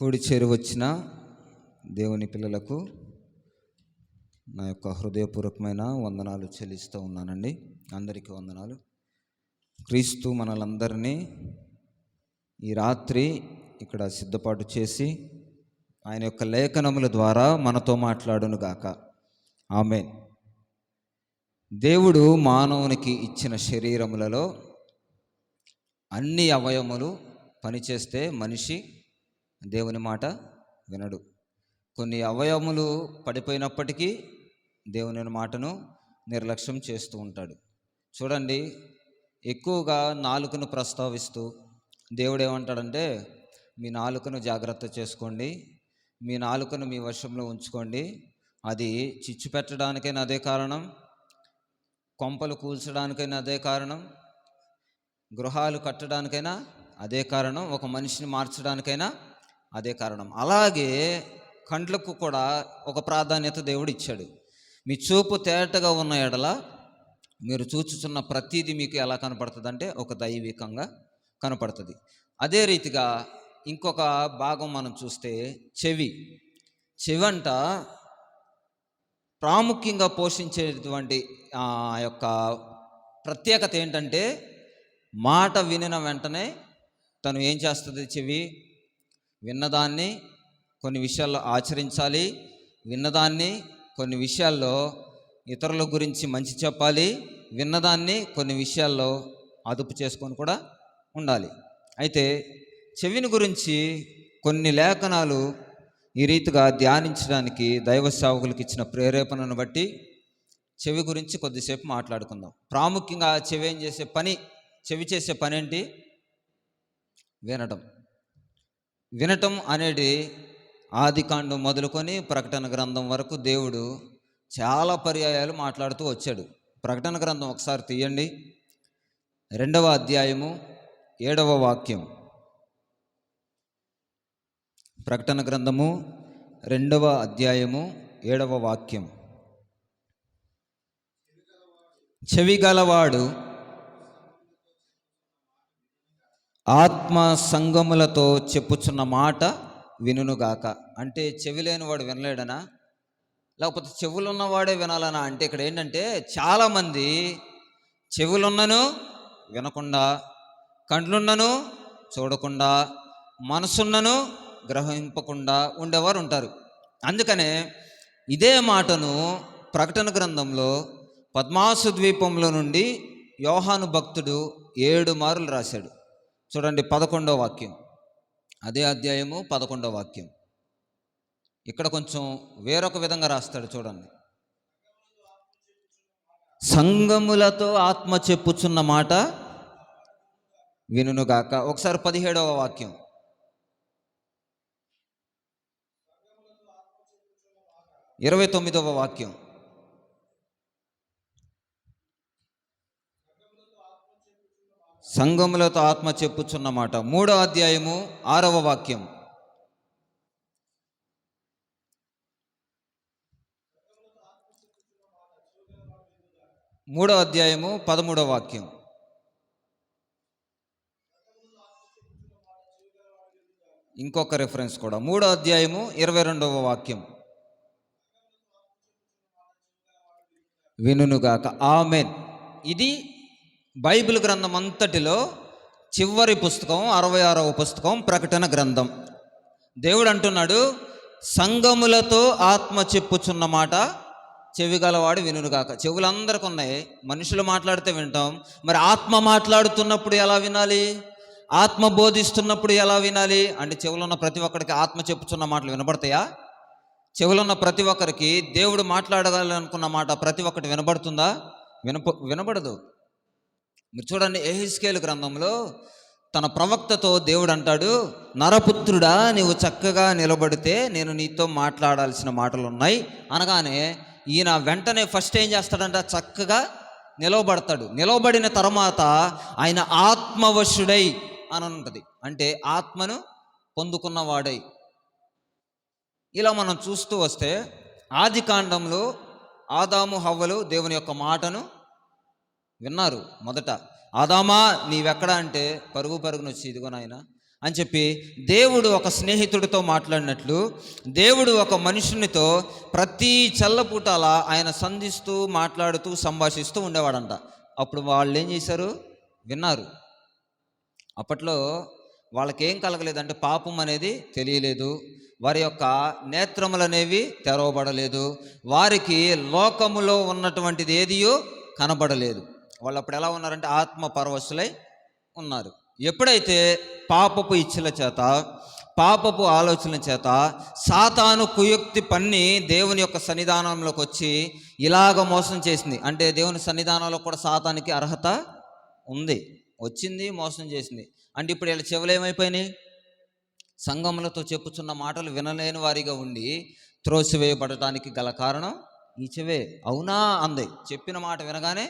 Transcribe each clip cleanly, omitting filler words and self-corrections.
కూడి చేరి వచ్చిన దేవుని పిల్లలకు నా యొక్క హృదయపూర్వకమైన వందనాలు చెల్లిస్తూ ఉన్నానండి. అందరికీ వందనాలు. క్రీస్తు మనలందరినీ ఈ రాత్రి ఇక్కడ సిద్ధపాటు చేసి ఆయన యొక్క లేఖనముల ద్వారా మనతో మాట్లాడును గాక. ఆమేన్. దేవుడు మానవునికి ఇచ్చిన శరీరములలో అన్ని అవయములు పనిచేస్తే మనిషి దేవుని మాట వినడు. కొన్ని అవయములు పడిపోయినప్పటికీ దేవుని మాటను నిర్లక్ష్యం చేస్తూ ఉంటాడు. చూడండి, ఎక్కువగా నాలుకను ప్రస్తావిస్తూ దేవుడు ఏమంటాడంటే, మీ నాలుకను జాగ్రత్త చేసుకోండి, మీ నాలుకను మీ వశంలో ఉంచుకోండి. అది చిచ్చు పెట్టడానికైనా అదే కారణం, కొంపలు కూల్చడానికైనా అదే కారణం, గృహాలు కట్టడానికైనా అదే కారణం, ఒక మనిషిని మార్చడానికైనా అదే కారణం. అలాగే కండ్లకు కూడా ఒక ప్రాధాన్యత దేవుడు ఇచ్చాడు. మీ చూపు తేటగా ఉన్న ఎడల మీరు చూచుచున్న ప్రతీది మీకు ఎలా కనపడుతుంది అంటే ఒక దైవికంగా కనపడుతుంది. అదే రీతిగా ఇంకొక భాగం మనం చూస్తే చెవి అంట ప్రాముఖ్యంగా పోషించేటువంటి ఆ యొక్క ప్రత్యేకత ఏంటంటే, మాట వినిన వెంటనే తను ఏం చేస్తుంది? చెవి విన్నదాన్ని కొన్ని విషయాల్లో ఆచరించాలి, విన్నదాన్ని కొన్ని విషయాల్లో ఇతరుల గురించి మంచి చెప్పాలి, విన్నదాన్ని కొన్ని విషయాల్లో అదుపు చేసుకొని కూడా ఉండాలి. అయితే చెవిని గురించి కొన్ని లేఖనాలు ఈ రీతిగా ధ్యానించడానికి దైవ సేవకులకు ఇచ్చిన ప్రేరేపణను బట్టి చెవి గురించి కొద్దిసేపు మాట్లాడుకుందాం. ప్రాముఖ్యంగా చెవి చేసే పని ఏంటి? వినటం అనేది ఆదికాండం మొదలుకొని ప్రకటన గ్రంథం వరకు దేవుడు చాలా పర్యాయాలు మాట్లాడుతూ వచ్చాడు. ప్రకటన గ్రంథం ఒకసారి తీయండి, 2వ అధ్యాయము 7వ వాక్యం. ప్రకటన గ్రంథము 2వ అధ్యాయము 7వ వాక్యం. చెవి గలవాడు ఆత్మ సంగములతో చెప్పుచున్న మాట వినుగాక. అంటే చెవి లేనివాడు వినలేడనా? లేకపోతే చెవులున్నవాడే వినాలనా? అంటే ఇక్కడ ఏంటంటే, చాలామంది చెవులున్నను వినకుండా, కండ్లున్నను చూడకుండా, మనసున్నను గ్రహింపకుండా ఉండేవారు ఉంటారు. అందుకనే ఇదే మాటను ప్రకటన గ్రంథంలో పద్మాసు ద్వీపంలో నుండి యోహాను భక్తుడు 7 మార్లు రాశాడు. చూడండి, 11వ వాక్యం, అదే అధ్యాయము 11వ వాక్యం. ఇక్కడ కొంచెం వేరొక విధంగా రాస్తాడు. చూడండి, సంగములతో ఆత్మ చెప్పుచున్న మాట వినుగాక. ఒకసారి 17వ వాక్యం, - 29వ వాక్యం. సంగములతో ఆత్మ చెప్పుచున్న మాట. 3వ అధ్యాయము 6వ వాక్యం. 3వ అధ్యాయము 13వ వాక్యం. ఇంకొక రెఫరెన్స్ కూడా 3వ అధ్యాయము 22వ వాక్యం. వినుగాక. ఆమేన్. ఇది బైబిల్ గ్రంథం అంతటిలో చివరి పుస్తకం, 66వ పుస్తకం ప్రకటన గ్రంథం. దేవుడు అంటున్నాడు, సంగములతో ఆత్మ చెప్పుచున్న మాట చెవి గలవాడు వినుగాక. చెవులందరికీ ఉన్నాయి, మనుషులు మాట్లాడితే వింటాం. మరి ఆత్మ మాట్లాడుతున్నప్పుడు ఎలా వినాలి? ఆత్మ బోధిస్తున్నప్పుడు ఎలా వినాలి? అంటే చెవులున్న ప్రతి ఒక్కరికి ఆత్మ చెప్పుచున్న మాటలు వినబడతాయా? చెవులున్న ప్రతి ఒక్కరికి దేవుడు మాట్లాడగలనుకున్న మాట ప్రతి ఒక్కటి వినబడుతుందా? వినబడదు. మీరు చూడండి, యెహెజ్కేలు గ్రంథంలో తన ప్రవక్తతో దేవుడు అంటాడు, నరపుత్రుడా, నీవు చక్కగా నిలబడితే నేను నీతో మాట్లాడాల్సిన మాటలు ఉన్నాయి అనగానే ఈయన వెంటనే ఫస్ట్ ఏం చేస్తాడంట? చక్కగా నిలవబడతాడు. నిలవబడిన తర్వాత ఆయన ఆత్మవశుడై అని ఉంటుంది, అంటే ఆత్మను పొందుకున్నవాడై. ఇలా మనం చూస్తూ వస్తే ఆదికాండంలో ఆదాము హవ్వలు దేవుని యొక్క మాటను విన్నారు. మొదట, ఆదామా నీవెక్కడ అంటే పరుగున వచ్చి, ఇదిగో నాయన అని చెప్పి దేవుడు ఒక స్నేహితుడితో మాట్లాడినట్లు దేవుడు ఒక మనుషునితో ప్రతి చల్లపూట అలా ఆయన సంధిస్తూ మాట్లాడుతూ సంభాషిస్తూ ఉండేవాడంట. అప్పుడు వాళ్ళు ఏం చేశారు? విన్నారు. అప్పట్లో వాళ్ళకేం కలగలేదంటే పాపం అనేది తెలియలేదు, వారి యొక్క నేత్రములు అనేవి తెరవబడలేదు, వారికి లోకములో ఉన్నటువంటిది ఏదియో కనబడలేదు. వాళ్ళు అప్పుడు ఎలా ఉన్నారంటే ఆత్మ పరవశులై ఉన్నారు. ఎప్పుడైతే పాపపు ఇచ్చల చేత, పాపపు ఆలోచనల చేత సాతాను కుయుక్తి పన్ని దేవుని యొక్క సన్నిధానంలోకి వచ్చి ఇలాగ మోసం చేసింది. అంటే దేవుని సన్నిధానంలో కూడా సాతానికి అర్హత ఉంది, వచ్చింది, మోసం చేసింది. అంటే ఇప్పుడు వీళ్ళ చెవులు ఏమైపోయినాయి? సంఘములతో చెప్పుచున్న మాటలు వినలేని వారిగా ఉండి త్రోసివేయబడటానికి గల కారణం ఈ చెవే. అవునా అంది, చెప్పిన మాట వినగానే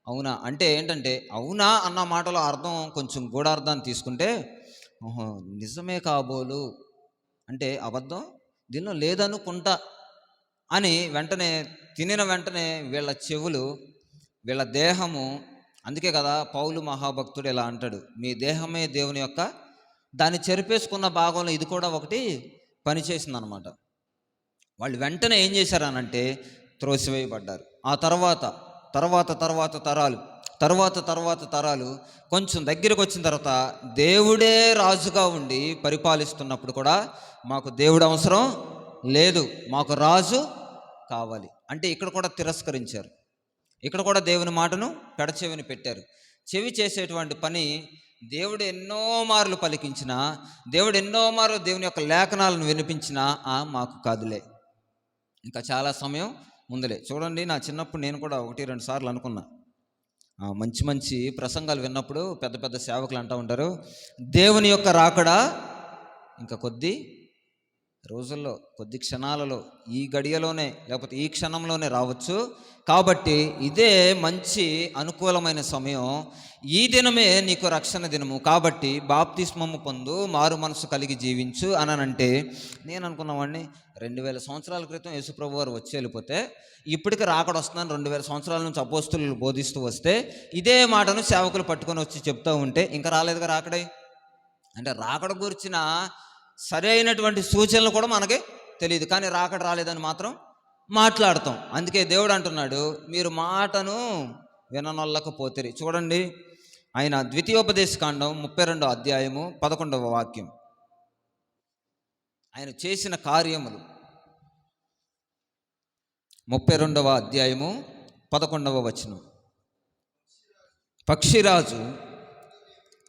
అవునా అంటే ఏంటంటే, అవునా అన్న మాటలో అర్థం కొంచెం గూఢార్థాన్ని తీసుకుంటే ఓహో నిజమే కాబోలు అంటే అబద్ధం దీనిలో లేదనుకుంటా అని వెంటనే తినిన వెంటనే వీళ్ళ చెవులు, వీళ్ళ దేహము, అందుకే కదా పౌలు మహాభక్తుడు ఇలా అంటాడు, మీ దేహమే దేవుని యొక్క, దాన్ని చెరిపేసుకున్న భాగంలో ఇది కూడా ఒకటి పనిచేసిందనమాట. వాళ్ళు వెంటనే ఏం చేశారనంటే త్రోసివేయబడ్డారు. ఆ తర్వాత తరాలు కొంచెం దగ్గరకు వచ్చిన తర్వాత దేవుడే రాజుగా ఉండి పరిపాలిస్తున్నప్పుడు కూడా మాకు దేవుడు అవసరం లేదు, మాకు రాజు కావాలి అంటే ఇక్కడ కూడా తిరస్కరించారు. ఇక్కడ కూడా దేవుని మాటను పెడచెవిని పెట్టారు. చెవి చేసేటువంటి పని దేవుడు ఎన్నో మార్లు పలికించినా, దేవుడు ఎన్నో మార్లు దేవుని యొక్క లేఖనాలను వినిపించినా మాకు కాదులే, ఇంకా చాలా సమయం ముందులే. చూడండి, నా చిన్నప్పుడు నేను కూడా 1-2 సార్లు అనుకున్నా, మంచి మంచి ప్రసంగాలు విన్నప్పుడు పెద్ద పెద్ద సేవకులు అంటూ ఉంటారు, దేవుని యొక్క రాకడా ఇంకా కొద్ది రోజుల్లో, కొద్ది క్షణాలలో, ఈ గడియలోనే లేకపోతే ఈ క్షణంలోనే రావచ్చు, కాబట్టి ఇదే మంచి అనుకూలమైన సమయం, ఈ దినమే నీకు రక్షణ దినము, కాబట్టి బాప్తిస్మము పొందు, మారు మనసు కలిగి జీవించు అనంటే నేను అనుకున్నవాడిని 2000 సంవత్సరాల క్రితం యేసుప్రభు వారు వచ్చి వెళ్ళిపోతే ఇప్పటికి రాకడ వస్తుందని 2000 సంవత్సరాల నుంచి అపోస్తులు బోధిస్తూ వస్తే ఇదే మాటను సేవకులు పట్టుకొని వచ్చి చెప్తూ ఉంటే ఇంకా రాలేదుగా రాకడే. అంటే రాకడ గురించిన సరి అయినటువంటి సూచనలు కూడా మనకి తెలియదు, కానీ రాకడ రాలేదని మాత్రం మాట్లాడతాం. అందుకే దేవుడు అంటున్నాడు, మీరు మాటను విననొల్లకపోతిరి. చూడండి, ఆయన ద్వితీయోపదేశకాండం 32వ అధ్యాయము 11వ వాక్యం, ఆయన చేసిన కార్యములు 32వ అధ్యాయము 11వ వచనం. పక్షిరాజు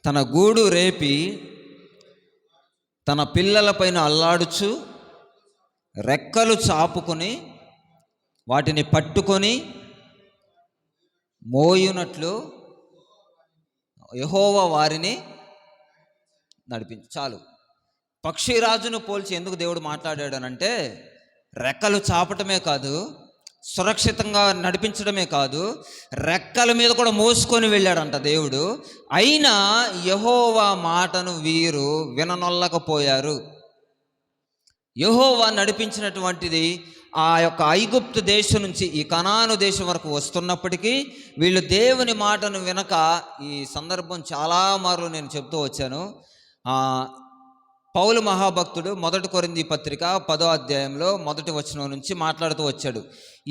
తన గూడు రేపి తన పిల్లలపైన అల్లాడుచు రెక్కలు చాపుకొని వాటిని పట్టుకొని మోయునట్లు యెహోవా వారిని నడిపించు. చాలు, పక్షిరాజును పోల్చి ఎందుకు దేవుడు మాట్లాడాడనంటే రెక్కలు చాపటమే కాదు, సురక్షితంగా నడిపించడమే కాదు, రెక్కల మీద కూడా మోసుకొని వెళ్ళాడంట దేవుడు. అయినా యెహోవా మాటను వీరు విననొల్లకపోయారు. యెహోవా నడిపించినటువంటిది ఆ యొక్క ఐగుప్తు దేశం నుంచి ఈ కనాను దేశం వరకు వస్తున్నప్పటికీ వీళ్ళు దేవుని మాటను వినక, ఈ సందర్భం చాలా మార్లు నేను చెప్తూ వచ్చాను. పౌలు మహాభక్తుడు 1 కొరింథీ పత్రిక 10వ అధ్యాయంలో 1వ వచనం నుంచి మాట్లాడుతూ వచ్చాడు,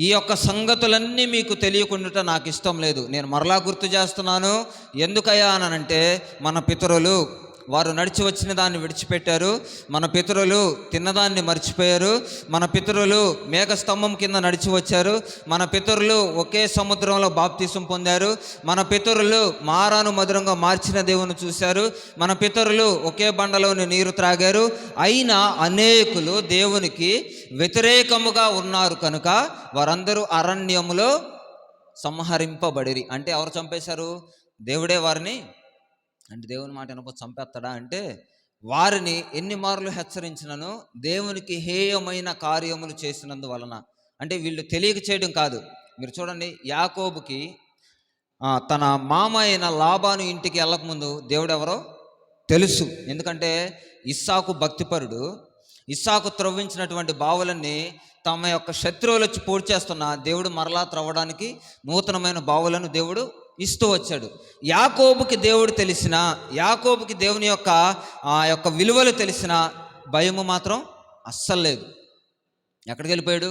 ఈ యొక్క సంగతులన్నీ మీకు తెలియకుండా నాకు ఇష్టం లేదు, నేను మరలా గుర్తు చేస్తున్నాను. ఎందుకయ్యా అనంటే మన పితరులు వారు నడిచి వచ్చిన దాన్ని విడిచిపెట్టారు, మన పితరులు తిన్నదాన్ని మర్చిపోయారు, మన పితరులు మేఘస్తంభం కింద నడిచి వచ్చారు, మన పితరులు ఒకే సముద్రంలో బాప్తిసం పొందారు, మన పితరులు మారాను మధురంగా మార్చిన దేవుని చూశారు, మన పితరులు ఒకే బండలోని నీరు త్రాగారు. అయినా అనేకులు దేవునికి వ్యతిరేకముగా ఉన్నారు కనుక వారందరూ అరణ్యములో సంహరింపబడిరి. అంటే ఎవరు చంపేశారు? దేవుడే వారిని. అంటే దేవుని మాట వినకపోతే చంపేస్తాడా అంటే, వారిని ఎన్ని మార్లు హెచ్చరించినను దేవునికి హేయమైన కార్యములు చేసినందువలన. అంటే వీళ్ళు తెలియక చేయడం కాదు. మీరు చూడండి, యాకోబుకి తన మామ అయిన లాబాను ఇంటికి వెళ్ళకముందు దేవుడు ఎవరో తెలుసు. ఎందుకంటే ఇస్సాకు భక్తిపరుడు, ఇస్సాకు త్రవ్వించినటువంటి బావులన్నీ తమ యొక్క శత్రువులు వచ్చి పూడ్చేస్తున్న దేవుడు మరలా త్రవ్వడానికి నూతనమైన బావులను దేవుడు ఇస్తూ వచ్చాడు. యాకోబుకి దేవుడు తెలిసిన, యాకోబుకి దేవుని యొక్క ఆ యొక్క విలువలు తెలిసిన భయము మాత్రం అస్సలు లేదు. ఎక్కడికి వెళ్ళిపోయాడు?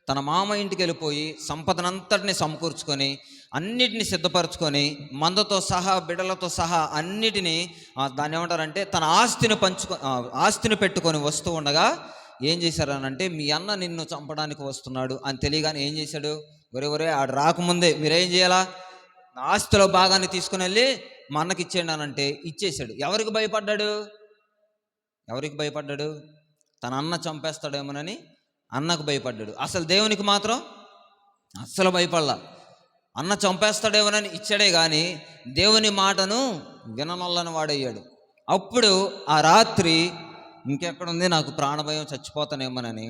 తన మామ ఇంటికి వెళ్ళిపోయి సంపదనంతటిని సమకూర్చుకొని అన్నిటిని సిద్ధపరచుకొని మందతో సహా బిడ్డలతో సహా అన్నిటినీ దాన్ని ఏమంటారంటే తన ఆస్తిని పెట్టుకొని వస్తూ ఉండగా ఏం చేశారనంటే, మీ అన్న నిన్ను చంపడానికి వస్తున్నాడు అని తెలియగానే ఏం చేశాడు? ఒరే ఆడు రాకముందే మీరేం చేయాలా, ఆస్తిలో భాగాన్ని తీసుకుని వెళ్ళి మా అన్నకి ఇచ్చేయండి అనంటే ఇచ్చేసాడు. ఎవరికి భయపడ్డాడు? తన అన్న చంపేస్తాడేమోనని అన్నకు భయపడ్డాడు. అసలు దేవునికి మాత్రం అస్సలు భయపడలా. అన్న చంపేస్తాడేమోనని ఇచ్చాడే కానీ దేవుని మాటను విననొల్లని వాడయ్యాడు. అప్పుడు ఆ రాత్రి ఇంకెక్కడుంది, నాకు ప్రాణభయం, చచ్చిపోతానేమోనని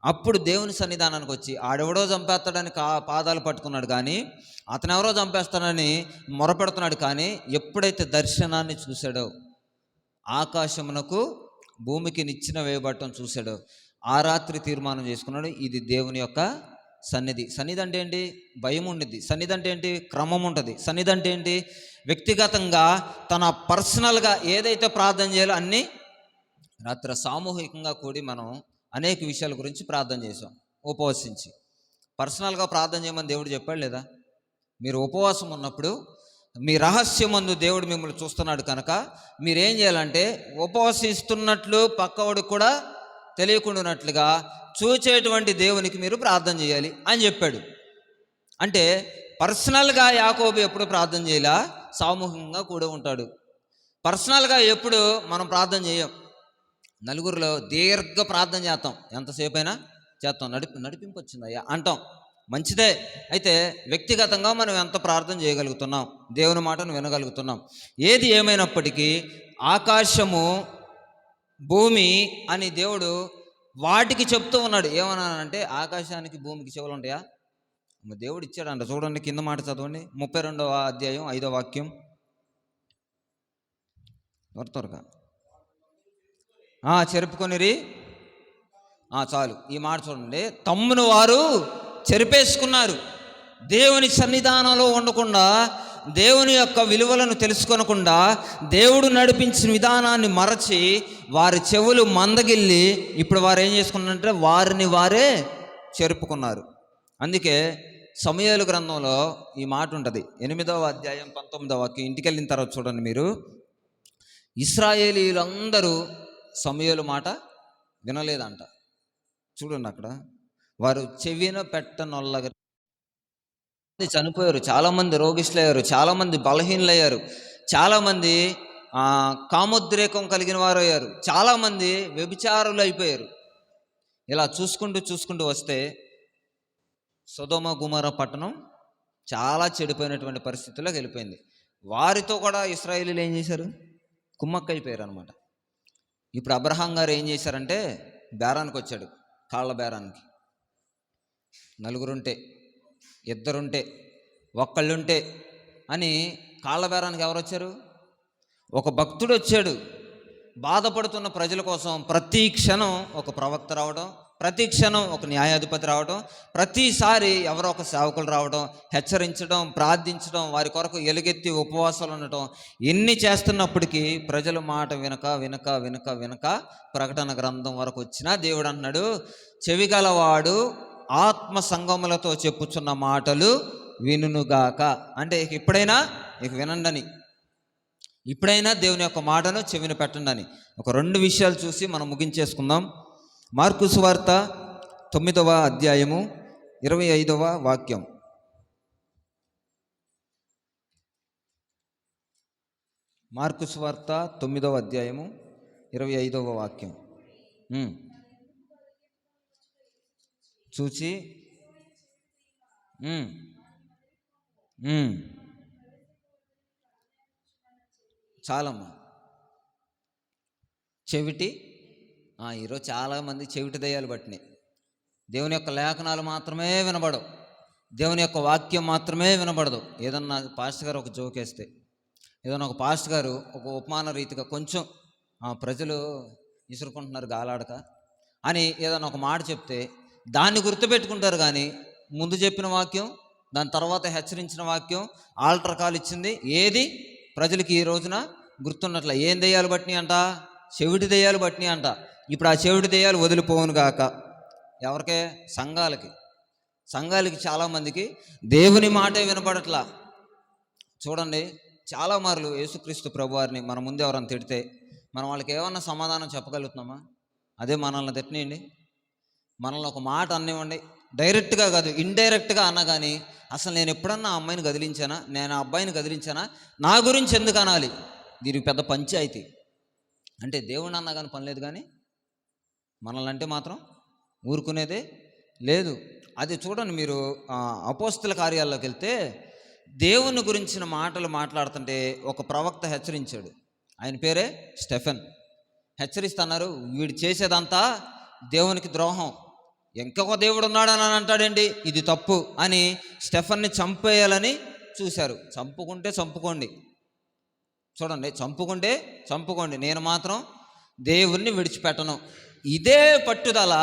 అప్పుడు దేవుని సన్నిధానానికి వచ్చి ఆడెవడో చంపేస్తాడని పాదాలు పట్టుకున్నాడు, కానీ అతను ఎవరో చంపేస్తాడని మొరపెడుతున్నాడు. కానీ ఎప్పుడైతే దర్శనాన్ని చూశాడో, ఆకాశమునకు భూమికి నిచ్చెన వేయబడటం చూశాడో, ఆ రాత్రి తీర్మానం చేసుకున్నాడు, ఇది దేవుని యొక్క సన్నిధి. సన్నిధి అంటే ఏంటి? భయం ఉండిద్ది. సన్నిధి అంటే ఏంటి? క్రమం ఉంటుంది. సన్నిధి అంటే ఏంటి? వ్యక్తిగతంగా తన పర్సనల్గా ఏదైతే ప్రార్థన చేయాలో అన్నీ రాత్రి సామూహికంగా కూడి మనం అనేక విషయాల గురించి ప్రార్థన చేసాం. ఉపవసించి పర్సనల్గా ప్రార్థన చేయమని దేవుడు చెప్పాడు లేదా? మీరు ఉపవాసం ఉన్నప్పుడు మీ రహస్యమందు దేవుడు మిమ్మల్ని చూస్తున్నాడు కనుక మీరేం చేయాలంటే, ఉపవసిస్తున్నట్లు పక్కవాడికి కూడా తెలియకుండానట్లుగా చూచేటువంటి దేవునికి మీరు ప్రార్థన చేయాలి అని చెప్పాడు. అంటే పర్సనల్గా యాకోబు ఎప్పుడు ప్రార్థన చేయాలా? సామూహికంగా కూడా ఉంటాడు. పర్సనల్గా ఎప్పుడు మనం ప్రార్థన చేయం. నలుగురిలో దీర్ఘ ప్రార్థన చేస్తాం, ఎంతసేపు అయినా చేస్తాం. నడిపింపు వచ్చిందయ్యా అంటాం, మంచిదే. అయితే వ్యక్తిగతంగా మనం ఎంత ప్రార్థన చేయగలుగుతున్నాం, దేవుని మాటను వినగలుగుతున్నాం? ఏది ఏమైనప్పటికీ ఆకాశము భూమి అని దేవుడు వాటికి చెప్తూ ఉన్నాడు. ఏమన్నానంటే, ఆకాశానికి భూమికి చెవులు ఉంటాయా? దేవుడు ఇచ్చాడంట. చూడండి, కింద మాట చదవండి, 32వ అధ్యాయం 5వ వాక్యం. త్వరగా చెరుపుకొనిరి. చాలు, ఈ మాట చూడండి. తమ్మును వారు చెరిపేసుకున్నారు. దేవుని సన్నిధానంలో ఉండకుండా, దేవుని యొక్క విలువలను తెలుసుకొనకుండా, దేవుడు నడిపించిన విధానాన్ని మరచి వారి చెవులు మందగిల్లి ఇప్పుడు వారు ఏం చేసుకున్నారంటే వారిని వారే చెరుపుకున్నారు. అందుకే సమూయేలు గ్రంథంలో ఈ మాట ఉంటుంది, 8వ అధ్యాయం 19వ వాక్యం. ఇంటికి వెళ్ళిన తర్వాత చూడండి మీరు, ఇశ్రాయేలీయులందరూ సమూయేలు మాట వినలేదంట. చూడండి అక్కడ, వారు చెవిన పెట్టనొల్లగా చనిపోయారు, చాలామంది రోగిష్లయ్యారు, చాలామంది బలహీనలయ్యారు, చాలామంది కామోద్రేకం కలిగిన వారు అయ్యారు, చాలామంది వ్యభిచారులు అయిపోయారు. ఇలా చూసుకుంటూ వస్తే సొదొమ గుమర పట్టణం చాలా చెడిపోయినటువంటి పరిస్థితుల్లోకి వెళ్ళిపోయింది. వారితో కూడా ఇశ్రాయేలీయులు ఏం చేశారు? కుమ్మక్కైపోయారు అనమాట. ఇప్పుడు అబ్రహాం గారు ఏం చేశారంటే, బేరానికి వచ్చాడు, కాళ్ళ బేరానికి. నలుగురుంటే, ఇద్దరుంటే, ఒక్కళ్ళుంటే అని కాళ్ళ బేరానికి ఎవరు వచ్చారు? ఒక భక్తుడు వచ్చాడు. బాధపడుతున్న ప్రజల కోసం ప్రతి క్షణం ఒక ప్రవక్త రావడం, ప్రతి క్షణం ఒక న్యాయాధిపతి రావడం, ప్రతిసారి ఎవరో ఒక సేవకులు రావడం, హెచ్చరించడం, ప్రార్థించడం, వారి కొరకు ఎలుగెత్తి ఉపవాసాలు ఉండటం, ఎన్ని చేస్తున్నప్పటికీ ప్రజల మాట వినక ప్రకటన గ్రంథం వరకు వచ్చినా దేవుడు అన్నాడు, చెవిగలవాడు ఆత్మ సంగములతో చెప్పుచున్న మాటలు వినుగాక. అంటే ఇప్పుడైనా వినండని, ఇప్పుడైనా దేవుని యొక్క మాటను చెవిన పెట్టండి అని. ఒక 2 విషయాలు చూసి మనం ముగించేసుకుందాం. మార్కు సువార్త 9వ అధ్యాయము 25వ వాక్యం. మార్కు సువార్త 9వ అధ్యాయము 25వ వాక్యం. చూచి చాలమ్మా. చెవిటి ఈరోజు చాలామంది చెవిటి దయ్యాలు పట్టినాయి. దేవుని యొక్క లేఖనాలు మాత్రమే వినబడవు, దేవుని యొక్క వాక్యం మాత్రమే వినబడదు. ఏదన్నా పాస్టర్ గారు ఒక జోక్ వేస్తే, ఏదన్నా ఒక పాస్టర్ గారు ఒక ఉపమాన రీతిగా కొంచెం ప్రజలు ఇసురుకుంటున్నారు గాలాడక అని ఏదన్నా ఒక మాట చెప్తే దాన్ని గుర్తుపెట్టుకుంటారు, కానీ ముందు చెప్పిన వాక్యం దాని తర్వాత హెచ్చరించిన వాక్యం, ఆల్టర్ కాల్ ఇచ్చింది. ఏది ప్రజలకి ఈ రోజున గుర్తున్నట్ల ఏం దెయ్యాలు బట్టినాయి అంట? చెవిటి దెయ్యాలు బట్టినాయి అంట. ఇప్పుడు ఆ చెవిటి దెయ్యాలు వదిలిపోవును గాక. ఎవరికే? సంఘాలకి చాలామందికి దేవుని మాటే వినపడట్లా. చూడండి, చాలా మార్లు యేసుక్రీస్తు ప్రభువారిని మన ముందు ఎవరైనా తిడితే మనం వాళ్ళకి ఏమన్నా సమాధానం చెప్పగలుగుతున్నామా? అదే మనల్ని తిట్టినండి, మనల్ని ఒక మాట అనివ్వండి, డైరెక్ట్గా కాదు ఇండైరెక్ట్గా అన్నా కానీ, అసలు నేను ఎప్పుడన్నా ఆ అమ్మాయిని కదిలించానా, నేను ఆ అబ్బాయిని కదిలించానా, నా గురించి ఎందుకు అనాలి? దీనికి పెద్ద పంచాయితీ. అంటే దేవుని అన్నా కానీ పని లేదు, కానీ మనల్ని అంటే మాత్రం ఊరుకునేదే లేదు. అది చూడండి, మీరు అపోస్తల కార్యాల్లోకి వెళ్తే దేవుని గురించిన మాటలు మాట్లాడుతుంటే ఒక ప్రవక్త హెచ్చరించాడు. ఆయన పేరే స్టెఫెన్. హెచ్చరిస్తున్నారు, వీడు చేసేదంతా దేవునికి ద్రోహం, ఇంకొక దేవుడు ఉన్నాడని అంటాడండి, ఇది తప్పు అని స్టెఫెన్ని చంపేయాలని చూశారు. చంపుకోండి, చూడండి, చంపుకోండి, నేను మాత్రం దేవుణ్ణి విడిచిపెట్టను. ఇదే పట్టుదల,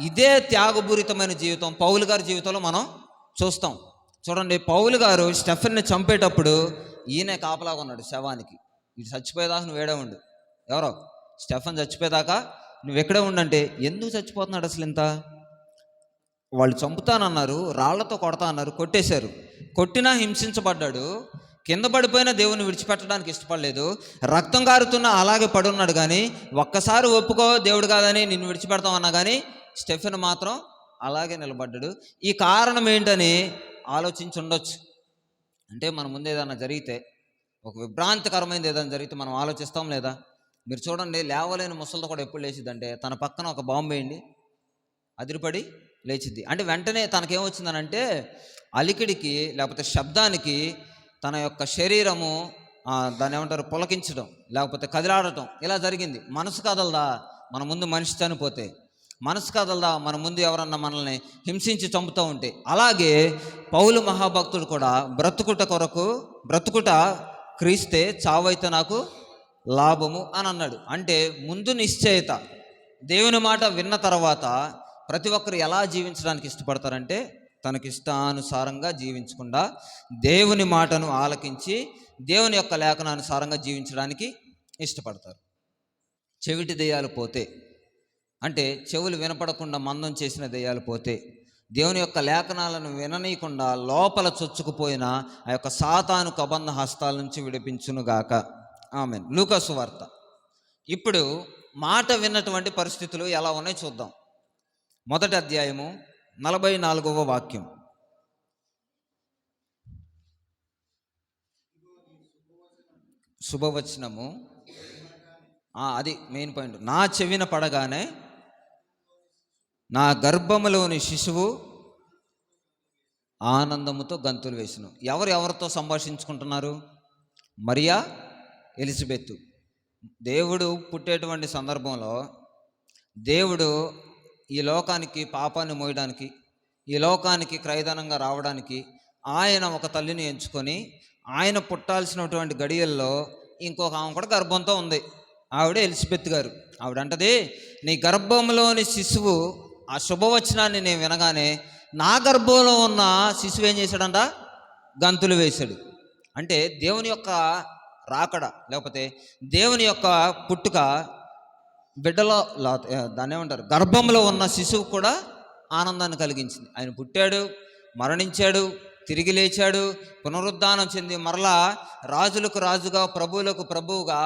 ఇదే త్యాగపూరితమైన జీవితం పౌలు గారి జీవితంలో మనం చూస్తాం. చూడండి, పౌలు గారు స్టెఫెన్ని చంపేటప్పుడు ఈయనే కాపలాగా ఉన్నాడు శవానికి. ఇది చచ్చిపోయేదాకా నువ్వు ఏడే ఉండు. ఎవరో స్టెఫెన్ చచ్చిపోయేదాకా నువ్వు ఎక్కడే ఉండంటే, ఎందుకు చచ్చిపోతున్నాడు అసలు ఇంత? వాళ్ళు చంపుతానన్నారు, రాళ్లతో కొడతా అన్నారు, కొట్టేశారు. కొట్టినా హింసించబడ్డాడు, కింద పడిపోయినా దేవుని విడిచిపెట్టడానికి ఇష్టపడలేదు, రక్తం కారుతున్నా అలాగే పడున్నాడు. కానీ ఒక్కసారి ఒప్పుకో దేవుడు కాదని నిన్ను విడిచిపెడతామన్నా కానీ స్టెఫెన్ మాత్రం అలాగే నిలబడ్డాడు. ఈ కారణం ఏంటని ఆలోచించి ఉండొచ్చు. అంటే మన ముందు ఏదైనా జరిగితే, ఒక విభ్రాంతికరమైనది ఏదైనా జరిగితే మనం ఆలోచిస్తాం లేదా? మీరు చూడండి, లేవలేని ముసలితో కూడా ఎప్పుడు లేచిద్దంటే, తన పక్కన ఒక బాంబు వేయండి, అదిరిపడి లేచిద్ది. అంటే వెంటనే తనకేమొచ్చిందనంటే, అలికిడికి లేకపోతే శబ్దానికి తన యొక్క శరీరము దాన్ని ఏమంటారు, పులకించడం లేకపోతే కదిలాడటం ఇలా జరిగింది. మనసు కదలదా మన ముందు మనిషి చనిపోతే? మనసు కదలదా మన ముందు ఎవరన్నా మనల్ని హింసించి చంపుతూ ఉంటే? అలాగే పౌలు మహాభక్తుడు కూడా బ్రతుకుట క్రీస్తే, చావైతే నాకు లాభము అని అన్నాడు. అంటే ముందు నిశ్చయత. దేవుని మాట విన్న తర్వాత ప్రతి ఒక్కరు ఎలా జీవించడానికి ఇష్టపడతారంటే, తనకిష్టానుసారంగా జీవించకుండా దేవుని మాటను ఆలకించి దేవుని యొక్క లేఖనానుసారంగా జీవించడానికి ఇష్టపడతారు. చెవిటి దెయ్యాలు పోతే, అంటే చెవులు వినపడకుండా మందం చేసిన దెయ్యాలు పోతే, దేవుని యొక్క లేఖనాలను విననీయకుండా లోపల చొచ్చుకుపోయిన ఆ యొక్క సాతాను కబంధ హస్తాల నుంచి విడిపించునుగాక. ఆమేన్. లూకా సువార్త. ఇప్పుడు మాట విన్నటువంటి పరిస్థితులు ఎలా ఉన్నాయో చూద్దాం. 1వ అధ్యాయము 44వ వాక్యం. శుభవచనము, అది మెయిన్ పాయింట్. నా చెవిన పడగానే నా గర్భములోని శిశువు ఆనందముతో గంతులు వేసును. ఎవరితో సంభాషించుకుంటున్నారు? మరియా, ఎలిజబెత్. దేవుడు పుట్టేటువంటి సందర్భంలో దేవుడు ఈ లోకానికి పాపాన్ని మోయడానికి, ఈ లోకానికి క్రయధనంగా రావడానికి ఆయన ఒక తల్లిని ఎంచుకొని, ఆయన పుట్టాల్సినటువంటి గడియల్లో ఇంకొక ఆమె కూడా గర్భంతో ఉంది. ఆవిడ ఎలిజబెత్ గారు. ఆవిడంటది, నీ గర్భంలోని శిశువు, ఆ శుభవచనాన్ని నేను వినగానే నా గర్భంలో ఉన్న శిశువు ఏం చేశాడంట? గంతులు వేశాడు. అంటే దేవుని యొక్క రాకడ లేకపోతే దేవుని యొక్క పుట్టుక బిడ్డలో, దాన్ని ఏమంటారు, గర్భంలో ఉన్న శిశువు కూడా ఆనందాన్ని కలిగించింది. ఆయన పుట్టాడు, మరణించాడు, తిరిగి లేచాడు, పునరుద్ధానం చెంది మరలా రాజులకు రాజుగా, ప్రభువులకు ప్రభువుగా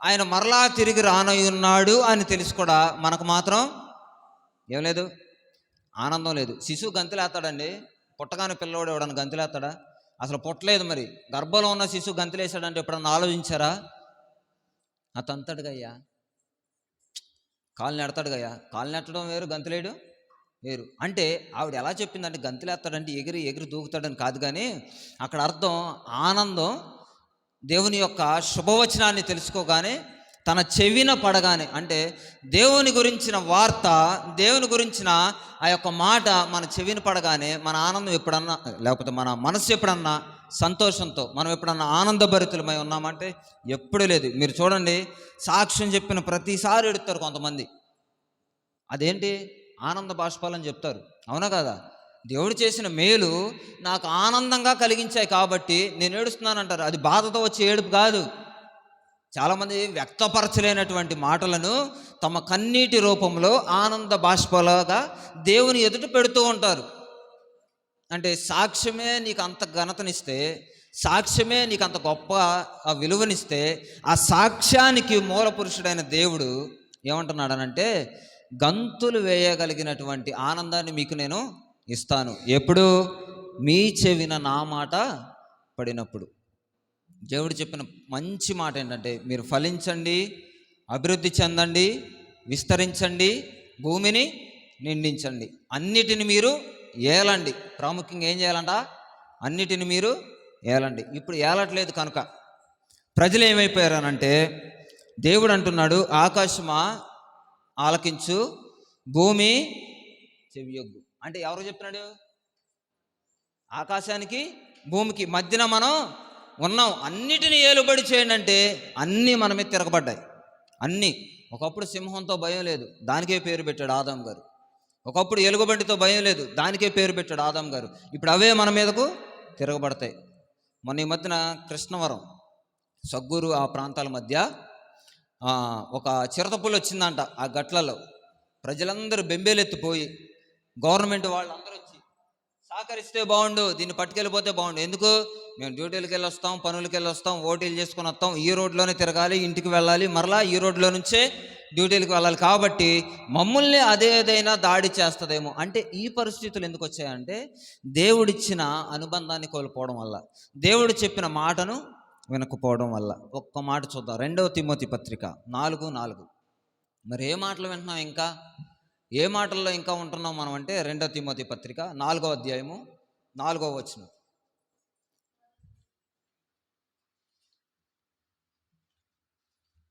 ఆయన మరలా తిరిగి రానయ్యున్నాడు అని తెలిసి కూడా మనకు మాత్రం ఏం లేదు, ఆనందం లేదు. శిశువు గంతులేస్తాడండి. పుట్టగానే పిల్లవాడు ఎవడన్నా గంతులేస్తాడా? అసలు పుట్టలేదు. మరి గర్భంలో ఉన్న శిశువు గంతులేసాడంటే ఎప్పుడన్నా ఆలోచించారా? అతంతడుగయ్యా, కాలు నెడతాడుగయ్యా. కాలు నెట్టడం వేరు, గంతులేయడం వేరు. అంటే ఆవిడ ఎలా చెప్పిందంటే, గంతులేస్తాడంటే ఎగిరి దూకుతాడని కాదు, కానీ అక్కడ అర్థం ఆనందం. దేవుని యొక్క శుభవచనాన్ని తెలుసుకోగానే తన చెవిన పడగానే, అంటే దేవుని గురించిన వార్త, దేవుని గురించిన ఆ యొక్క మాట మన చెవిన పడగానే మన ఆనందం ఎప్పుడన్నా, లేకపోతే మన మనసు ఎప్పుడన్నా సంతోషంతో మనం ఎప్పుడన్నా ఆనందభరితులమై ఉన్నామంటే ఎప్పుడు లేదు. మీరు చూడండి, సాక్ష్యం చెప్పిన ప్రతిసారి ఎడుతారు కొంతమంది. అదేంటి? ఆనంద బాష్పాలని చెప్తారు, అవునా కదా? దేవుడు చేసిన మేలు నాకు ఆనందంగా కలిగించాయి కాబట్టి నేను ఏడుస్తున్నానంటారు. అది బాధతో వచ్చే ఏడుపు కాదు. చాలామంది వ్యక్తపరచలేనటువంటి మాటలను తమ కన్నీటి రూపంలో ఆనంద బాష్పలాగా దేవుని ఎదుట పెడుతూ ఉంటారు. అంటే సాక్ష్యమే నీకు అంత ఘనతనిస్తే, సాక్ష్యమే నీకు అంత గొప్ప విలువనిస్తే, ఆ సాక్ష్యానికి మూల పురుషుడైన దేవుడు ఏమంటున్నాడనంటే, గంతులు వేయగలిగినటువంటి ఆనందాన్ని మీకు నేను ఇస్తాను. ఎప్పుడు? మీ చెవిన నా మాట పడినప్పుడు. దేవుడు చెప్పిన మంచి మాట ఏంటంటే, మీరు ఫలించండి, అభివృద్ధి చెందండి, విస్తరించండి, భూమిని నిండించండి, అన్నిటిని మీరు ఏలండి. ప్రాముఖ్యంగా ఏం చేయాలంట? అన్నిటిని మీరు ఏలండి. ఇప్పుడు ఏలట్లేదు కనుక ప్రజలు ఏమైపోయారనంటే, దేవుడు అంటున్నాడు, ఆకాశమా ఆలకించు, భూమి చెవియొగ్గు. అంటే ఎవరు చెప్తున్నాడు? ఆకాశానికి భూమికి మధ్యన మనం ఉన్నాం. అన్నిటిని ఏలుబడి చేయండి అంటే అన్నీ మన మీద తిరగబడ్డాయి. అన్నీ. ఒకప్పుడు సింహంతో భయం లేదు, దానికే పేరు పెట్టాడు ఆదాం గారు. ఒకప్పుడు ఎలుగుబంటితో భయం లేదు, దానికే పేరు పెట్టాడు ఆదాం గారు. ఇప్పుడు అవే మన మీదకు తిరగబడతాయి. మొన్న ఈ మధ్యన కృష్ణవరం, సగ్గూరు ఆ ప్రాంతాల మధ్య ఒక చిరతపుల్లి వచ్చిందంట. ఆ గట్లలో ప్రజలందరూ బెంబేలెత్తిపోయి గవర్నమెంట్ వాళ్ళందరూ వచ్చి సహకరిస్తే బాగుండు, దీన్ని పట్టుకెళ్ళిపోతే బాగుండు. ఎందుకు? మేము డ్యూటీలకు వెళ్ళి వస్తాం, పనులకి వెళ్ళి వస్తాం, ఓటీలు చేసుకొని వస్తాం, ఈ రోడ్లోనే తిరగాలి, ఇంటికి వెళ్ళాలి, మరలా ఈ రోడ్లో నుంచే డ్యూటీలకు వెళ్ళాలి, కాబట్టి మమ్మల్ని అదేదైనా దాడి చేస్తుందేమో. అంటే ఈ పరిస్థితులు ఎందుకు వచ్చాయంటే దేవుడిచ్చిన అనుబంధాన్ని కోల్పోవడం వల్ల, దేవుడు చెప్పిన మాటను వినకపోవడం వల్ల. ఒక్క మాట చూద్దాం, 2 తిమోతి పత్రిక 4:4. మరి ఏ మాటలు వింటున్నాం? ఇంకా ఏ మాటల్లో ఇంకా ఉంటున్నాం మనం అంటే 2 తిమోతి పత్రిక 4వ అధ్యాయము 4వ వచనం.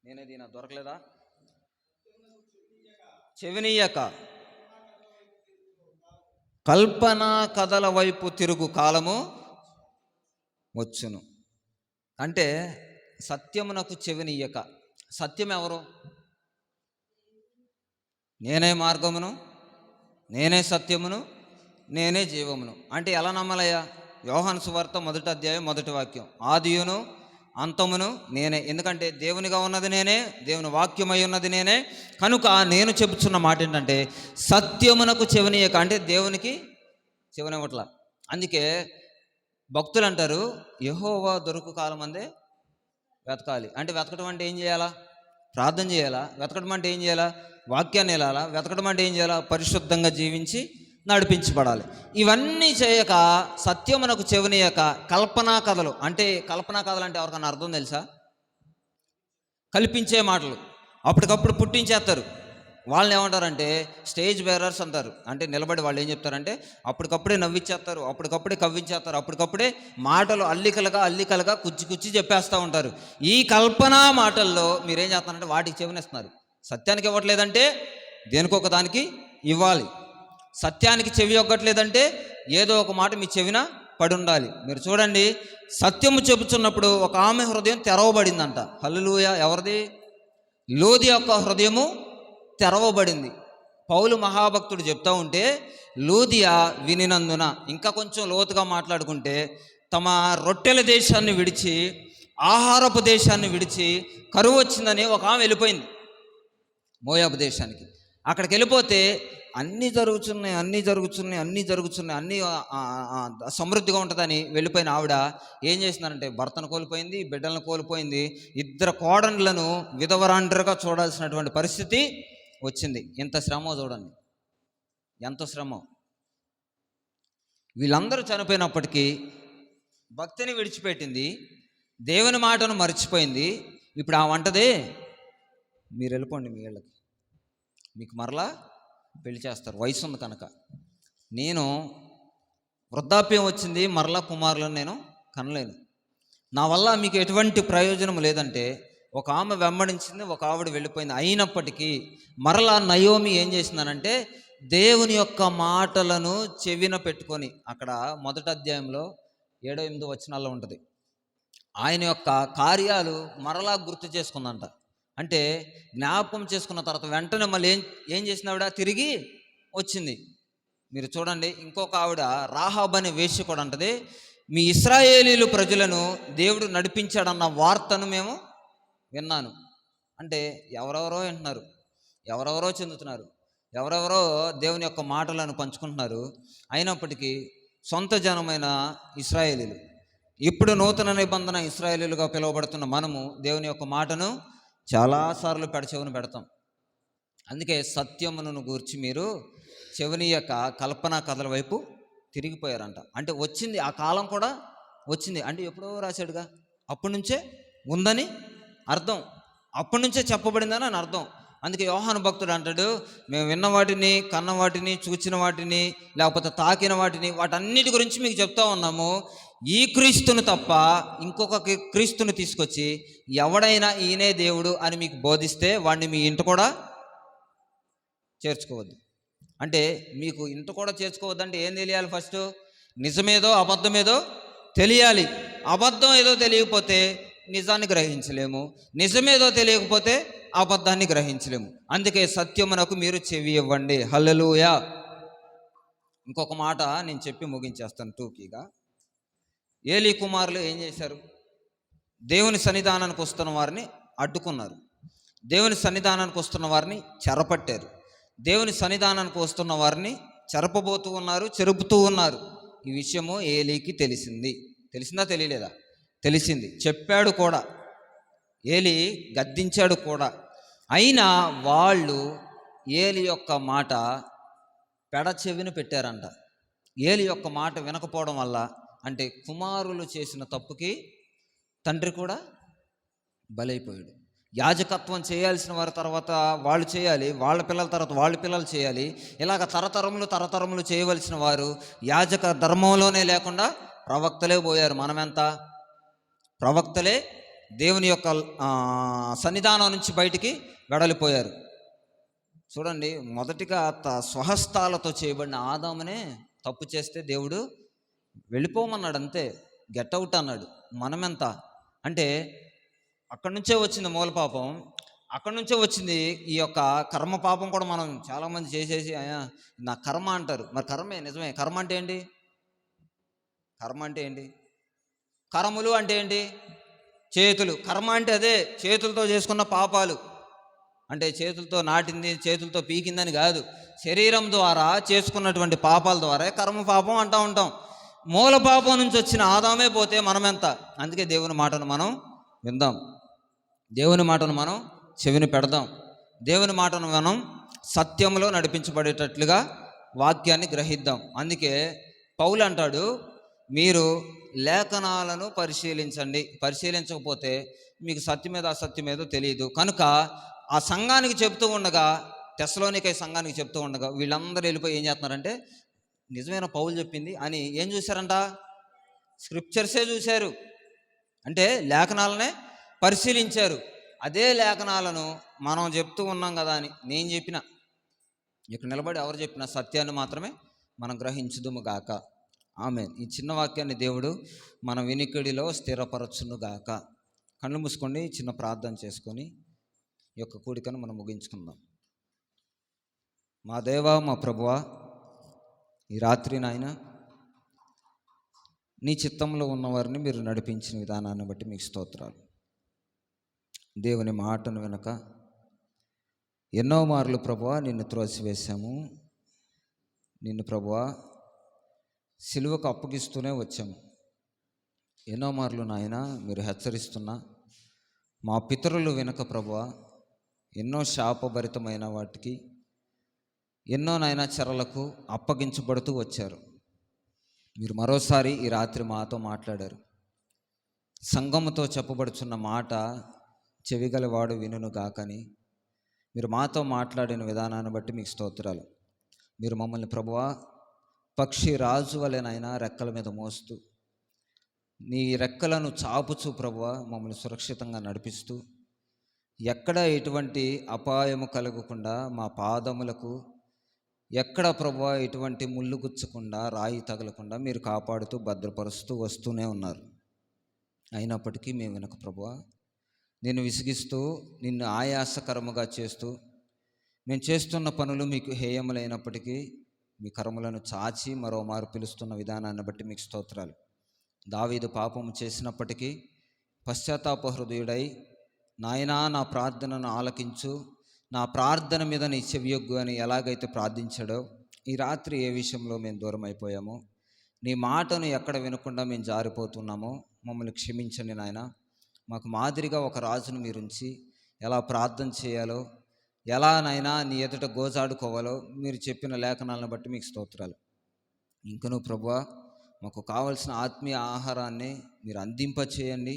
నేనేది నాకు దొరకలేదా? చెవినీయక కల్పన కథల వైపు తిరుగు కాలము వచ్చును. అంటే సత్యమునకు చెవినీయక. సత్యం ఎవరు? నేనే మార్గమును, నేనే సత్యమును, నేనే జీవమును. అంటే ఎలా నమ్మాలయ్యా? యోహాను సువార్త 1వ అధ్యాయం 1వ వాక్యం, ఆదియును అంతమును నేనే. ఎందుకంటే దేవునిగా ఉన్నది నేనే, దేవుని వాక్యమై ఉన్నది నేనే. కనుక నేను చెబుతున్న మాట ఏంటంటే సత్యమునకు చెవినీయక. అంటే దేవునికి చెవినివ్వట్ల. అందుకే భక్తులు అంటారు, యెహోవా దొరుకు కాలం అందే వెతకాలి. అంటే వెతకడం అంటే ఏం చేయాలా? ప్రార్థన చేయాలా? వెతకడం అంటే ఏం చేయాలా? వాక్యాన్ని వెళ్ళాలా? వెతకడం అంటే ఏం చేయాలా? పరిశుద్ధంగా జీవించి నడిపించబడాలి. ఇవన్నీ చేయక సత్యమునకు చెవినీయక కల్పనా కథలు. అంటే కల్పనా కథలు అంటే ఎవరికన్నా అర్థం తెలుసా? కల్పించే మాటలు అప్పటికప్పుడు పుట్టించేస్తారు. వాళ్ళని ఏమంటారంటే స్టేజ్ బేరర్స్ అంటారు. అంటే నిలబడి వాళ్ళు ఏం చెప్తారంటే అప్పటికప్పుడే నవ్విచ్చేస్తారు, అప్పటికప్పుడే కవ్వించేస్తారు, అప్పటికప్పుడే మాటలు అల్లికలుగా కుచ్చి చెప్పేస్తూ ఉంటారు. ఈ కల్పనా మాటల్లో మీరేం చేస్తారంటే వాటికి చెవినిస్తున్నారు. సత్యానికి ఇవ్వట్లేదంటే దేనికొక దానికి ఇవ్వాలి. సత్యానికి చెవి ఒగ్గట్లేదంటే ఏదో ఒక మాట మీ చెవిన పడి ఉండాలి. మీరు చూడండి, సత్యము చెబుతున్నప్పుడు ఒక ఆమె హృదయం తెరవబడిందంట. హల్లెలూయా! ఎవరిది? లోది యొక్క హృదయము తెరవబడింది. పౌలు మహాభక్తుడు చెప్తా ఉంటే లూదియా వినినందున, ఇంకా కొంచెం లోతుగా మాట్లాడుకుంటే, తమ రొట్టెల దేశాన్ని విడిచి, ఆహారపు దేశాన్ని విడిచి కరువు వచ్చిందని ఒక ఆమె వెళ్ళిపోయింది మోయాబు దేశానికి. అక్కడికి వెళ్ళిపోతే అన్నీ జరుగుతున్నాయి, అన్నీ సమృద్ధిగా ఉంటుందని వెళ్ళిపోయిన ఆవిడ ఏం చేసిందంటే భర్తను కోల్పోయింది, బిడ్డలను కోల్పోయింది, 2 కోడళ్ళను విధవరాండ్రగా చూడాల్సినటువంటి పరిస్థితి వచ్చింది. ఎంత శ్రమో చూడండి, ఎంత శ్రమో. వీళ్ళందరూ చనిపోయినప్పటికీ భక్తిని విడిచిపెట్టింది, దేవుని మాటను మర్చిపోయింది. ఇప్పుడు ఆ వంటదే, మీరు వెళ్ళిపోండి మీ ఇళ్ళకి, మీకు మరలా పెళ్లి చేస్తారు, వయసు ఉంది కనుక. నేను వృద్ధాప్యం వచ్చింది, మరలా కుమారులను నేను కనలేను, నా వల్ల మీకు ఎటువంటి ప్రయోజనం లేదంటే ఒక ఆమె వెంబడించింది, ఒక ఆవిడ వెళ్ళిపోయింది. అయినప్పటికీ మరలా నయోమి ఏం చేసిందనంటే దేవుని యొక్క మాటలను చెవిన పెట్టుకొని, అక్కడ 1వ అధ్యాయంలో 7-8 వచనాల్లో ఉంటుంది, ఆయన యొక్క కార్యాలు మరలా గుర్తు చేసుకుందంట. అంటే జ్ఞాపకం చేసుకున్న తర్వాత వెంటనే మళ్ళీ ఏం చేసినావిడ? తిరిగి వచ్చింది. మీరు చూడండి, ఇంకొక ఆవిడ రాహాబ్ అనే వేశ్య కూడా అంటది, మీ ఇశ్రాయేలీలు ప్రజలను దేవుడు నడిపించాడన్న వార్తను మేము విన్నాను. అంటే ఎవరెవరో వింటున్నారు, ఎవరెవరో చెందుతున్నారు, ఎవరెవరో దేవుని యొక్క మాటలను పంచుకుంటున్నారు. అయినప్పటికీ సొంత జనమైన ఇశ్రాయేలీలు, ఇప్పుడు నూతన నిబంధన ఇశ్రాయేలీలుగా పిలువబడుతున్న మనము దేవుని యొక్క మాటను చాలాసార్లు పెడచెవిన పెడతాం. అందుకే సత్యమును గూర్చి మీరు చెవిని యొక్క కల్పనా కథల వైపు తిరిగిపోయారంట. అంటే వచ్చింది, ఆ కాలం కూడా వచ్చింది. అంటే ఎప్పుడో రాశాడుగా, అప్పటి నుంచే ఉందని అర్థం, అప్పటి నుంచే చెప్పబడిందని అని అర్థం. అందుకే యోహాను భక్తుడు అంటాడు, మేము విన్న వాటిని, కన్న వాటిని, చూచిన వాటిని, లేకపోతే తాకిన వాటిని, వాటన్నిటి గురించి మీకు చెప్తా ఉన్నాము. ఈ క్రీస్తును తప్ప ఇంకొక క్రీస్తుని తీసుకొచ్చి ఎవడైనా ఈయనే దేవుడు అని మీకు బోధిస్తే వాడిని మీ ఇంట కూడా చేర్చుకోవద్దు. అంటే మీకు ఇంట కూడా చేర్చుకోవద్దంటే ఏం తెలియాలి? ఫస్ట్ నిజమేదో అబద్ధమేదో తెలియాలి. అబద్ధం ఏదో తెలియకపోతే నిజాన్ని గ్రహించలేము, నిజమేదో తెలియకపోతే అబద్ధాన్ని గ్రహించలేము. అందుకే సత్యమునకు మీరు చెవి ఇవ్వండి. హల్లెలూయా. ఇంకొక మాట నేను చెప్పి ముగించేస్తాను టూకీగా. ఏలీ కుమారులు ఏం చేశారు? దేవుని సన్నిధానానికి వస్తున్న వారిని అడ్డుకున్నారు, దేవుని సన్నిధానానికి వస్తున్న వారిని చెరపట్టారు, దేవుని సన్నిధానానికి వస్తున్న వారిని చెరపబోతూ ఉన్నారు, చెరుపుతూ ఉన్నారు. ఈ విషయము ఏలీకి తెలిసింది. తెలిసిందా తెలియలేదా? తెలిసింది. చెప్పాడు కూడా, ఏలీ గద్దించాడు కూడా. అయినా వాళ్ళు ఏలీ యొక్క మాట పెడచెవిన పెట్టారంట. ఏలీ యొక్క మాట వినకపోవడం వల్ల, అంటే కుమారులు చేసిన తప్పుకి తండ్రి కూడా బలైపోయాడు. యాజకత్వం చేయాల్సిన వారి తర్వాత వాళ్ళు చేయాలి, వాళ్ళ పిల్లల తర్వాత వాళ్ళ పిల్లలు చేయాలి. ఇలాగ తరతరములు చేయవలసిన వారు యాజక ధర్మంలోనే లేకుండా ప్రవక్తలే పోయారు. మనమెంత ప్రవక్తలే దేవుని యొక్క సన్నిధానం నుంచి బయటికి వెడలిపోయారు. చూడండి, మొదటిగా స్వహస్తాలతో చేయబడిన ఆదామునే తప్పు చేస్తే దేవుడు వెళ్ళిపోమన్నాడు, అంతే, గెట్ అవుట్ అన్నాడు. మనమెంత అంటే అక్కడి నుంచే వచ్చింది మూల పాపం, అక్కడి నుంచే వచ్చింది ఈ యొక్క కర్మ పాపం కూడా. మనం చాలామంది చేసేసి నా కర్మ అంటారు. మరి కర్మే, నిజమే. కర్మ అంటే ఏంటి? కర్మ అంటే ఏంటి? కర్మలు అంటే ఏంటి? చేతులు. కర్మ అంటే అదే, చేతులతో చేసుకున్న పాపాలు. అంటే చేతులతో నాటింది, చేతులతో పీకిందని కాదు, శరీరం ద్వారా చేసుకున్నటువంటి పాపాల ద్వారా కర్మ పాపం అంటూ ఉంటాం. మూల పాపం నుంచి వచ్చిన ఆదామే పోతే మనమెంత? అందుకే దేవుని మాటను మనం విందాం, దేవుని మాటను మనం చెవిని పెడదాం, దేవుని మాటను మనం సత్యంలో నడిపించబడేటట్లుగా వాక్యాన్ని గ్రహిద్దాం. అందుకే పౌలు అంటాడు, మీరు లేఖనాలను పరిశీలించండి, పరిశీలించకపోతే మీకు సత్యమేదో అసత్యమేదో తెలియదు. కనుక ఆ సంఘానికి చెప్తూ ఉండగా, తెస్సలోనికై సంఘానికి చెప్తూ ఉండగా వీళ్ళందరూ వెళ్ళిపోయి ఏం చేస్తున్నారంటే, నిజమైన పౌలు చెప్పింది అని ఏం చూశారంట? స్క్రిప్చర్సే చూశారు. అంటే లేఖనాలనే పరిశీలించారు. అదే లేఖనాలను మనం చెప్తూ ఉన్నాం కదా అని నేను చెప్పిన, ఇక్కడ నిలబడి ఎవరు చెప్పిన సత్యాన్ని మాత్రమే మనం గ్రహించుదుము గాక. ఆమేన్. ఈ చిన్న వాక్యాన్ని దేవుడు మన వినికిడిలో స్థిరపరచును గాక. కళ్ళు మూసుకోండి, చిన్న ప్రార్థన చేసుకొని ఈ యొక్క కూడికను మనం ముగించుకుందాం. మా దేవా, మా ప్రభువా, ఈ రాత్రి నాయన నీ చిత్తంలో ఉన్నవారిని మీరు నడిపించిన విధానాన్ని బట్టి మీకు స్తోత్రాలు. దేవుని మాటను వెనక ఎన్నో మార్లు ప్రభువా నిన్ను త్రోసివేశాము, నిన్ను ప్రభువా సిలువకు అప్పగిస్తూనే వచ్చాము. ఎన్నో మార్లు నాయన మీరు హెచ్చరిస్తున్నా మా పితరులు వెనక ప్రభువా ఎన్నో శాపభరితమైన వాటికి, ఎన్నో నాయన చెరలకు అప్పగించబడుతూ వచ్చారు. మీరు మరోసారి ఈ రాత్రి మాతో మాట్లాడారు. సంఘముతో చెప్పబడుచున్న మాట చెవిగలవాడు వినును గాకని మీరు మాతో మాట్లాడిన విధానాన్ని బట్టి మీకు స్తోత్రాలు. మీరు మమ్మల్ని ప్రభువా పక్షి రాజు వలెనైనా రెక్కల మీద మోస్తూ, నీ రెక్కలను చాపుచూ ప్రభువా మమ్మల్ని సురక్షితంగా నడిపిస్తూ, ఎక్కడ ఎటువంటి అపాయము కలగకుండా మా పాదములకు ఎక్కడ ప్రభువా ఎటువంటి ముళ్ళు గుచ్చకుండా, రాయి తగలకుండా మీరు కాపాడుతూ భద్రపరుస్తూ వస్తూనే ఉన్నారు. అయినప్పటికీ మేము వెనక ప్రభువా నిన్ను విసిగిస్తూ, నిన్ను ఆయాసకరముగా చేస్తూ, మేము చేస్తున్న పనులు మీకు హేయములైనప్పటికీ మీ కరములను చాచి మరో మారు పిలుస్తున్న విధానాన్ని బట్టి మీకు స్తోత్రాలు. దావీదు పాపము చేసినప్పటికీ పశ్చాత్తాప హృదయుడై, నాయనా నా ప్రార్థనను ఆలకించు, నా ప్రార్థన మీద నీ చెవియొగ్గు అని ఎలాగైతే ప్రార్థించాడో, ఈ రాత్రి ఏ విషయంలో మేము దూరం అయిపోయామో, నీ మాటను ఎక్కడ వినకుండా మేము జారిపోతున్నామో మమ్మల్ని క్షమించండి నాయన. మాకు మాదిరిగా ఒక రాజును మీరుంచి ఎలా ప్రార్థన చేయాలో, ఎలా నైనా నీ ఎదుట గోజాడుకోవాలో మీరు చెప్పిన లేఖనాలను బట్టి మీకు స్తోత్రాలు. ఇంకనూ ప్రభువా, మాకు కావలసిన ఆత్మీయ ఆహారాన్ని మీరు అందింపచేయండి.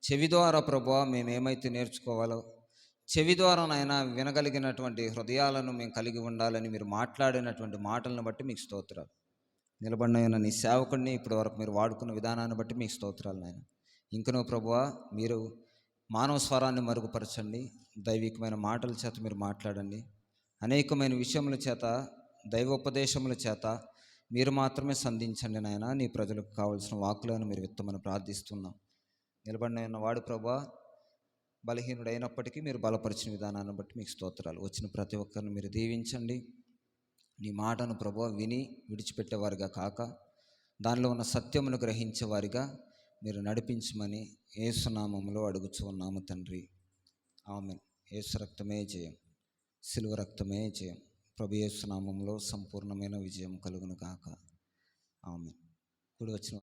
చెవి ద్వారా ప్రభువా మేము ఏమైతే నేర్చుకోవాలో, చెవి ద్వారా నాయనా వినగలిగినటువంటి హృదయాలను మేము కలిగి ఉండాలని మీరు మాట్లాడినటువంటి మాటలను బట్టి మీకు స్తోత్రాలు. నిలబడిన నీ సేవకుడిని ఇప్పటి వరకు మీరు వాడుకున్న విధానాన్ని బట్టి మీకు స్తోత్రాలు నాయన. ఇంకనూ ప్రభువా, మీరు మానవ స్వరాన్ని మరుగుపరచండి, దైవికమైన మాటల చేత మీరు మాట్లాడండి. అనేకమైన విషయముల చేత, దైవోపదేశముల చేత మీరు మాత్రమే సంధించండి నాయన. నీ ప్రజలకు కావలసిన వాక్కులను మీరు విత్తమని ప్రార్థిస్తున్నాం. నిలబడిన వాడు ప్రభువా బలహీనుడైనప్పటికీ మీరు బలపరిచిన విధానాన్ని బట్టి మీకు స్తోత్రాలు. వచ్చిన ప్రతి ఒక్కరిని మీరు దీవించండి. నీ మాటను ప్రభువా విని విడిచిపెట్టేవారిగా కాక, దానిలో ఉన్న సత్యమును గ్రహించేవారిగా మీరు నడిపించమని యేసు నామములో అడుగుచూ ఉన్నాము తండ్రి. ఆమేన్. యేసు రక్తమే జయం, సిలువ రక్తమే జయం. ప్రభు యేసు నామములో సంపూర్ణమైన విజయం కలుగును గాక. ఆమేన్. ఇప్పుడు వచ్చిన